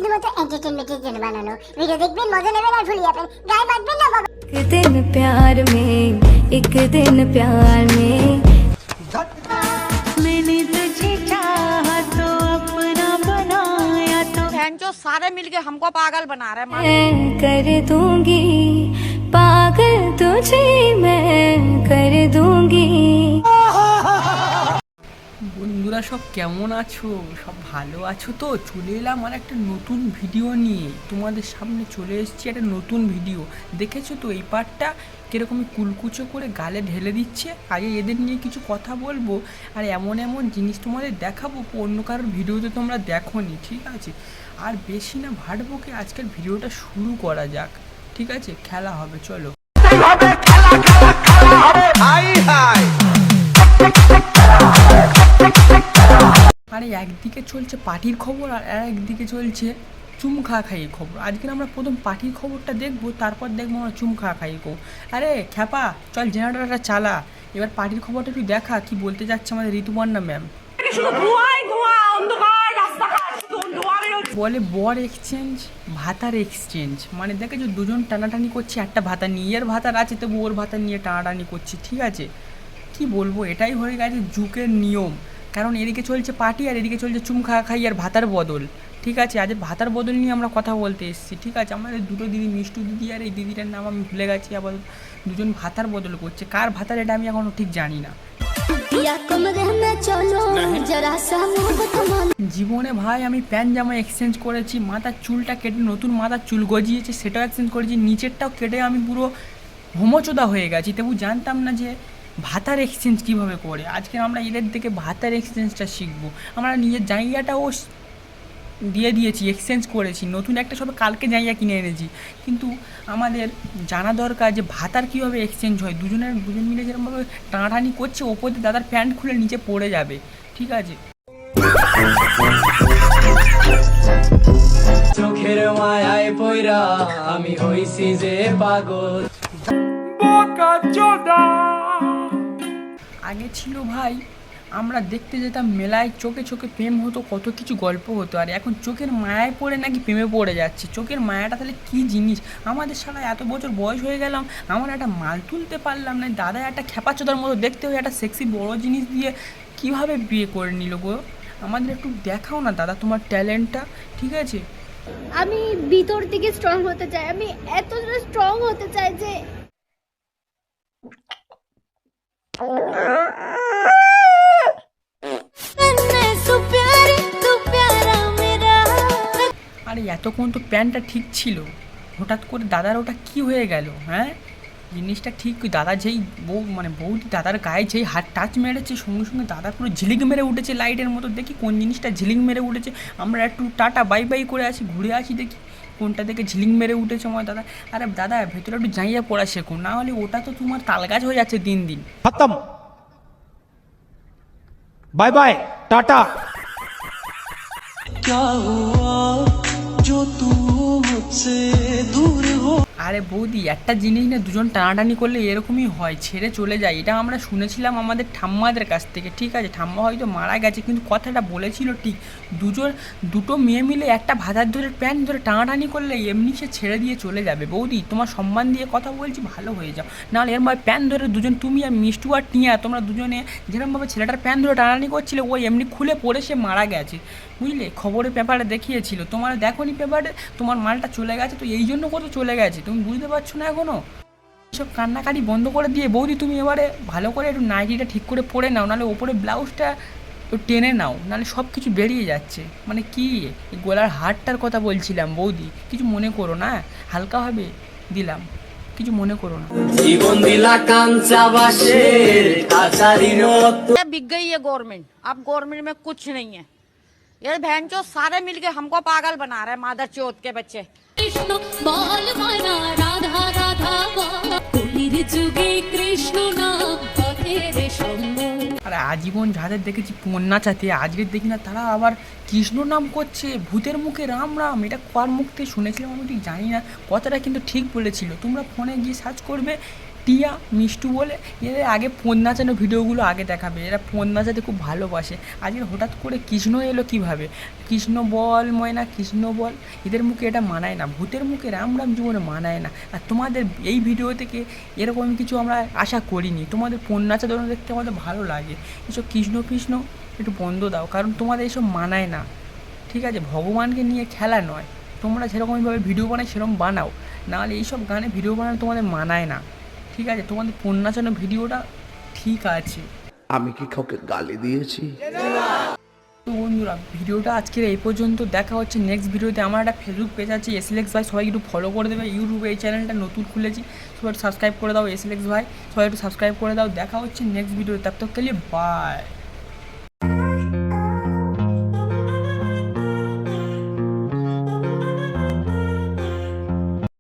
শুধুমাত্র এন্টারটেইনমেন্টের জন্য বানানো। ভিডিও দেখবেন, মজা নেবেন আর ভুলিয়ে যাবেন। গায়ে মাখবেন না বাবা। एक दिन प्यार में, एक दिन प्यार में मैंने तुझे चाहा तो अपना बनाया तो जो सारे मिलके हमको पागल बना रहे हैं। मैं कर दूंगी पागल तुझे, मैं कर दूंगी। বন্ধুরা সব কেমন আছো? সব ভালো আছো তো? চলে এলাম আর একটা নতুন ভিডিও নিয়ে, তোমাদের সামনে চলে এসেছি একটা নতুন ভিডিও। দেখেছো তো এই পার্টটা কীরকম কুলকুচো করে গালে ঢেলে দিচ্ছে। আগে এদের নিয়ে কিছু কথা বলবো আর এমন এমন জিনিস তোমাদের দেখাবো অন্য কারোর ভিডিওতে তোমরা দেখোনি, ঠিক আছে? আর বেশি না ভাটবো কি, আজকের ভিডিওটা শুরু করা যাক, ঠিক আছে? খেলা হবে, চলো। আরে একদিকে চলছে পার্টির খবর আর একদিকে চলছে চুম খাই খবর। আজকে আমরা প্রথম পার্টির খবরটা দেখবো, তারপর দেখবো আমরা চুম খাই খবর। আরে খ্যাপা চল, জেনারেটরটা চালা, এবার পার্টির খবরটা একটু দেখা কি বলতে যাচ্ছে আমাদের ঋতুপর্ণা ম্যাম। বলে বর এক্সচেঞ্জ, ভাতার এক্সচেঞ্জ, মানে দেখেছো দুজন টানাটানি করছে একটা ভাতা নিয়ে। এর ভাতার আছে তবু ওর ভাতা নিয়ে টানাটানি করছে, ঠিক আছে? কি বলবো, এটাই হয়ে গেছে যুগের নিয়ম। কারণ এদিকে চলছে পার্টি আর এদিকে চলছে চুম খাই আর ভাতার বদল, ঠিক আছে? আজ ভাতার বদল নিয়ে আমরা কথা বলতে এসেছি, ঠিক আছে? আমাদের দুটো দিদি, মিষ্টু দিদি আর এই দিদিটার নাম আমি ভুলে গেছি। আবার দুজন ভাতার বদল করছে, কার ভাতার এটা আমি এখনও ঠিক জানি না। জীবনে ভাই আমি প্যান্ট জামা এক্সচেঞ্জ করেছি, মাথার চুলটা কেটে নতুন মাথার চুল গজিয়েছে সেটাও এক্সচেঞ্জ করেছি, নিচেরটাও কেটে আমি পুরো হোমচোদা হয়ে গেছি, তবু জানতাম না যে ভাতার এক্সচেঞ্জ কীভাবে করে। আজকে আমরা এদের থেকে ভাতার এক্সচেঞ্জটা শিখবো। আমরা নিজের জায়গাটাও দিয়ে দিয়েছি, এক্সচেঞ্জ করেছি, নতুন একটা সবে কালকে জায়গা কিনে এনেছি। কিন্তু আমাদের জানা দরকার যে ভাতার কীভাবে এক্সচেঞ্জ হয়। দুজন মিলে যেরকমভাবে টানাটানি করছে, ওপর দিয়ে দাদার প্যান্ট খুলে নিচে পড়ে যাবে, ঠিক আছে? চোখের মায়ায় পয়রা আমি হইছি যে পাগল। আগে ছিল ভাই আমরা দেখতে যেতাম মেলায়, চোখে চোখে প্রেম হতো, কত কিছু গল্প হতো। আর এখন চোখের মায়ায় পড়ে নাকি প্রেমে পড়ে যাচ্ছে। চোখের মায়াটা তাহলে কী জিনিস? আমাদের সারা এত বছর বয়স হয়ে গেলাম, আমরা একটা মাল তুলতে পারলাম না, দাদা একটা খেপাচোদার মতো দেখতে হয়ে একটা সেক্সি বড় জিনিস দিয়ে কীভাবে বিয়ে করে নিল গো? আমাদের একটু দেখাও না দাদা তোমার ট্যালেন্টটা, ঠিক আছে? আমি ভিতর থেকে স্ট্রং হতে চাই, আমি এতটা স্ট্রং হতে চাই যে আরে এতক্ষণ তো প্যান্টটা ঠিক ছিল, হঠাৎ করে দাদার ওটা কি হয়ে গেল? হ্যাঁ, জিনিসটা ঠিক দাদা যেই বৌদি দাদার গায়ে যেই হাত টাচ মেরেছে, সঙ্গে সঙ্গে দাদা পুরো ঝিলিক মেরে উঠেছে লাইটের মতো। দেখি কোন জিনিসটা ঝিলিক মেরে উঠেছে, আমরা একটু টাটা বাই বাই করে আসি, ঘুরে আসি, দেখি কোনটা থেকে ঝিলিক মেরে উঠেছে আমার দাদা। আরে দাদা ভেতরে একটু জাইয়া পড়া শেখো, না হলে ওটা তো তোমার তালগাছ হয়ে যাচ্ছে দিন দিন। खत्म, बाय बाय, टाटा। क्या हुआ जो तू मुझसे दूर हो। আরে বৌদি একটা জিনিস না দুজন টানাটানি করলে এরকমই হয়, ছেড়ে চলে যায়। এটা আমরা শুনেছিলাম আমাদের ঠাম্মাদের কাছ থেকে, ঠিক আছে? ঠাম্মা হয়তো মারা গেছে কিন্তু কথাটা বলেছিল ঠিক। দুটো মেয়ে মিলে একটা ভাতার ধরে প্যান্ট ধরে টানাটানি করলে এমনি সে ছেড়ে দিয়ে চলে যাবে। বৌদি তোমার সম্মান দিয়ে কথা বলছি, ভালো হয়ে যাও, নাহলে এরমভাবে প্যান্ট ধরে দুজন, তুমি আর মিষ্টু আর টিয়া, তোমরা দুজনে যেরকমভাবে ছেলেটার প্যান্ট ধরে টানাটানি করছিলে, ওই এমনি খুলে পড়ে সে মারা গেছে, বুঝলে? খবরের পেপারে দেখিয়েছিল, তোমার দেখোনি পেপারে? তোমার মালটা চলে গেছে তো এই জন্য কত চলে গেছে, তুমি বুঝতে পারছো না এখনও? সব কান্নাকাটি বন্ধ করে দিয়ে বৌদি তুমি এবারে ভালো করে একটু নাইটিটা ঠিক করে পরে নাও, নাহলে ওপরে ব্লাউজটা টেনে নাও, নাহলে সব কিছু বেরিয়ে যাচ্ছে। মানে কি গলার হারটার কথা বলছিলাম বৌদি, কিছু মনে করো না, হালকাভাবে দিলাম, কিছু মনে করো না। জীবন দিলা কাঞ্চা বাসের কাচারির মতো। बिक गई है गवर्नमेंट, अब गवर्नमेंट में कुछ नहीं है। ये बहन चो सारे मिलके हमको पागल बना रहे हैं, मादर चौथ के बच्चे। कृष्ण बोल माना राधा राधा बोल जुगे कृष्ण नाम पथेरे शंभो। আর আজীবন যাদের দেখেছি পণ নাচাতে, আজকের দেখি না তারা আবার কৃষ্ণ নাম করছে, ভূতের মুখে রাম রাম। এটা কার মুখ থেকে শুনেছিলাম আমি ঠিক জানি না, কথাটা কিন্তু ঠিক বলেছিল। তোমরা ফোনে গিয়ে সার্চ করবে, টিয়া মিষ্টু বলে এদের আগে ফোন নাচানো ভিডিওগুলো আগে দেখাবে, এরা ফোন নাচাতে খুব ভালোবাসে। আজকে হঠাৎ করে কৃষ্ণ এলো কীভাবে, কৃষ্ণ বল ময়না কৃষ্ণ বল, এদের মুখে এটা মানায় না, ভূতের মুখে রাম রাম জীবনে মানায় না। আর তোমাদের এই ভিডিও থেকে এরকম কিছু আমরা আশা করিনি, তোমাদের ফোন নাচা ধরুন দেখতে আমাদের ভালো লাগে, এসব কৃষ্ণ কৃষ্ণ একটু বন্ধ দাও, কারণ তোমাদের এইসব মানায় না, ঠিক আছে? ভগবানকে নিয়ে খেলা নয়, তোমরা যেরকমভাবে ভিডিও বানাই সেরকম বানাও, নাহলে এইসব গানে ভিডিও বানানো তোমাদের মানায় না, ঠিক আছে? তোমাদের ফোন নাচানো ভিডিওটা ঠিক আছে। আমি কি কাউকে গালি দিয়েছি? তো বন্ধুরা ভিডিওটা আজকের এই পর্যন্ত, দেখা হচ্ছে নেক্সট ভিডিওতে। আমার একটা ফেসবুক পেজ আছে SLX ভাই, সবাই একটু ফলো করে দেবে। ইউটিউবে এই চ্যানেলটা নতুন খুলেছি, সবাই একটু সাবস্ক্রাইব করে দাও। SLX ভাই সবাই একটু সাবস্ক্রাইব করে দাও। দেখা হচ্ছে নেক্সট ভিডিওতে, তব তক কে লিয়ে বাই।